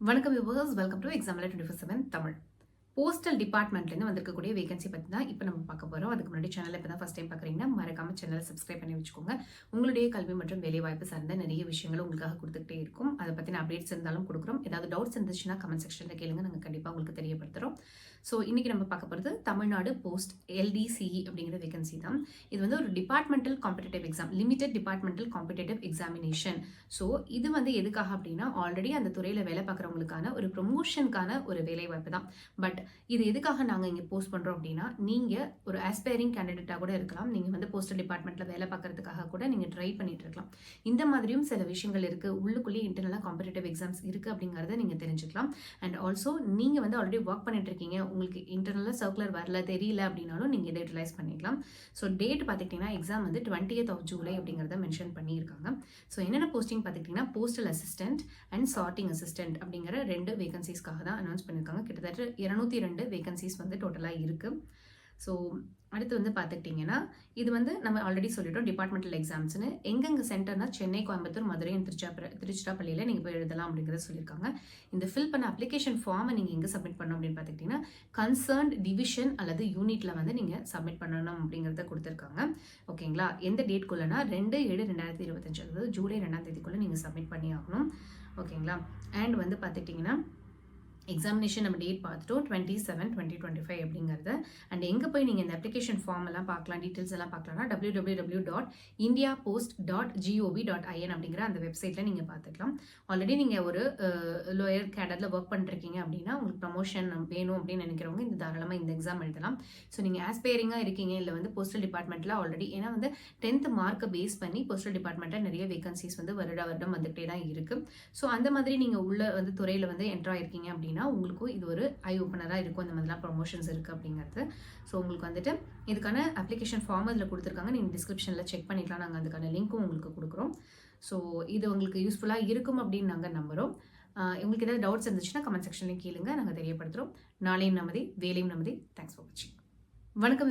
வணக்கம் viewers, welcome to எக்ஸாம்ல 24/7 Tamil. Postal டிபார்ட்மெண்ட்லேருந்து வந்திருக்கக்கூடிய வேகன்சி பற்றி தான் இப்போ நம்ம பார்க்க போகிறோம். அதுக்கு முன்னாடி சேனல் இப்போ தான் ஃபஸ்ட் டைம் பார்க்குறீங்கன்னா மறக்காம சேனலை சப்ஸ்கிரைப் பண்ணி வச்சுக்கோங்க. உங்களுடைய கல்வி மற்றும் வேலைவாய்ப்பு சார்ந்த நிறைய விஷயங்கள் உங்களுக்காக கொடுத்துக்கிட்டே இருக்கும். அதை பற்றின அப்டேட்ஸ் இருந்தாலும் கொடுக்குறோம். ஏதாவது டவுட்ஸ் இருந்துச்சுன்னா கமெண்ட் செக்ஷனில் கேளுங்க, நாங்கள் கண்டிப்பாக உங்களுக்கு தெரியப்படுத்துகிறோம். ஸோ இன்றைக்கி நம்ம பார்க்க போகிறது தமிழ்நாடு போஸ்ட் LDCE அப்படிங்கிற வேகன்சி தான். இது வந்து ஒரு departmental competitive exam, limited departmental competitive examination. So இது வந்து எதுக்காக அப்படின்னா ஆல்ரெடி அந்த துறையில் வேலை பார்க்குறவங்களுக்கான ஒரு ப்ரொமோஷனுக்கான ஒரு வேலைவாய்ப்பு தான். பட் இது எதுக்காக நாங்கள் இங்கே போஸ்ட் பண்ணுறோம் அப்படின்னா, நீங்கள் ஒரு ஆஸ்பைரிங் கேண்டிடேட்டாக கூட இருக்கலாம். நீங்கள் வந்து போஸ்டல் டிபார்ட்மெண்ட்டில் வேலை பார்க்கறதுக்காக கூட நீங்கள் ட்ரை பண்ணிட்டு இருக்கலாம். இந்த மாதிரியும் சில விஷயங்கள் இருக்குது. உள்ளுக்குள்ளேயே இன்டர்னலாக காம்படிட்டிவ் எக்ஸாம்ஸ் இருக்குது அப்படிங்கிறத நீங்கள் தெரிஞ்சுக்கலாம். அண்ட் ஆல்சோ நீங்கள் வந்து ஆல்ரெடி ஒர்க் பண்ணிட்டு இருக்கீங்க, உங்களுக்கு இன்டர்னலாக சர்க்குலர் வரல தெரியல அப்படின்னாலும் நீங்கள் இதை யூட்டிலைஸ் பண்ணிக்கலாம். ஸோ டேட் பார்த்துக்கிட்டிங்கன்னா எக்ஸாம் வந்து 20th ஜூலை அப்படிங்கிறத மென்ஷன் பண்ணியிருக்காங்க. ஸோ என்னென்ன போஸ்டிங் பார்த்துக்கிட்டிங்கன்னா postal assistant and sorting assistant அப்படிங்கிற 2 வேகன்சிஸ்க்காக தான் அனௌன்ஸ் பண்ணியிருக்காங்க. கிட்டத்தட்ட 202 வேகன்சிஸ் வந்து டோட்டலாக இருக்குது. ஸோ அடுத்து வந்து பார்த்துக்கிட்டிங்கன்னா இது வந்து நம்ம ஆல்ரெடி சொல்லிட்டோம் டிபார்ட்மெண்டல் எக்ஸாம்ஸ்னு. எங்கெங்கே சென்டர்னா சென்னை, கோயம்புத்தூர், மதுரை, திருச்சிராப்பள்ளியில் நீங்கள் போய் எழுதலாம் அப்படிங்கிறத சொல்லியிருக்காங்க. இந்த ஃபில் பண்ண அப்ளிகேஷன் ஃபார்மை நீங்கள் எங்கே சப்மிட் பண்ணணும் அப்படின்னு பார்த்துக்கிட்டிங்கன்னா கன்சர்ன்ட் டிவிஷன் அல்லது யூனிட்டில் வந்து நீங்கள் சப்மிட் பண்ணணும் அப்படிங்கிறத கொடுத்துருக்காங்க. ஓகேங்களா? எந்த டேட்குள்ளனா 2/7/2025, அதாவது ஜூலை 2ஆம் தேதிக்குள்ளே நீங்கள் சப்மிட் பண்ணி ஆகணும். ஓகேங்களா? அண்ட் வந்து பார்த்துக்கிட்டிங்கன்னா எக்ஸாமினேஷன் நம்ம டேட் பார்த்துட்டோம் 27/2025 அப்படிங்கிறது. அண்ட் எங்கே போய் நீங்கள் இந்த அப்ளிகேஷன் ஃபார்ம் எல்லாம் பார்க்கலாம், டீட்டெயில்ஸ் எல்லாம் பார்க்கலாம்னா www.indiapost.gov.in அப்படிங்கிற அந்த வெப்சைட்டில் நீங்கள் பார்த்துக்கலாம். ஆல்ரெடி நீங்கள் ஒரு லோயர் கேடரில் ஒர்க் பண்ணிருக்கீங்க அப்படின்னா உங்களுக்கு ப்ரமோஷன் வேணும் அப்படின்னு நினைக்கிறவங்க இந்த தாராளமாக இந்த எக்ஸாம் எழுதலாம். ஸோ நீங்கள் ஆஸ்பைரிங்காக இருக்கீங்க, இல்லை வந்து போஸ்டல் டிபார்ட்மெண்ட்டில் ஆல்ரெடி, ஏன்னா வந்து 10th மார்க்கை பேஸ் பண்ணி போஸ்டல் டிபார்ட்மெண்ட்டில் நிறைய வேகன்சிஸ் வந்து வருடம் வந்துகிட்டே தான் இருக்குது. ஸோ அந்த மாதிரி நீங்கள் உள்ள வந்து துறையில் வந்து என்ட்ரு ஆயிருக்கீங்க அப்படின்னா உங்களுக்கும் இது ஒரு ஐ ஓப்பனராக இருக்கும். இந்த மாதிரிலாம் ப்ரொமோஷன்ஸ் இருக்குது அப்படிங்கிறது. ஸோ உங்களுக்கு வந்துட்டு இதுக்கான அப்ளிகேஷன் ஃபார்ம் அதில் கொடுத்துருக்காங்க, நீங்கள் டிஸ்கிரிப்ஷனில் செக் பண்ணிக்கலாம். நாங்கள் அதுக்கான லிங்க்கும் உங்களுக்கு கொடுக்குறோம். ஸோ இது உங்களுக்கு யூஸ்ஃபுல்லாக இருக்கும் அப்படின்னு நாங்கள் நம்புகிறோம். உங்களுக்கு ஏதாவது டவுட்ஸ் இருந்துச்சுன்னா கமெண்ட் செக்ஷன்லையும் கேளுங்க, நாங்கள் தெரியப்படுத்துகிறோம். நாளையும் நமதி, வேலையும் நமதி. தேங்க்ஸ் ஃபார் வாட்சிங். வணக்கம்.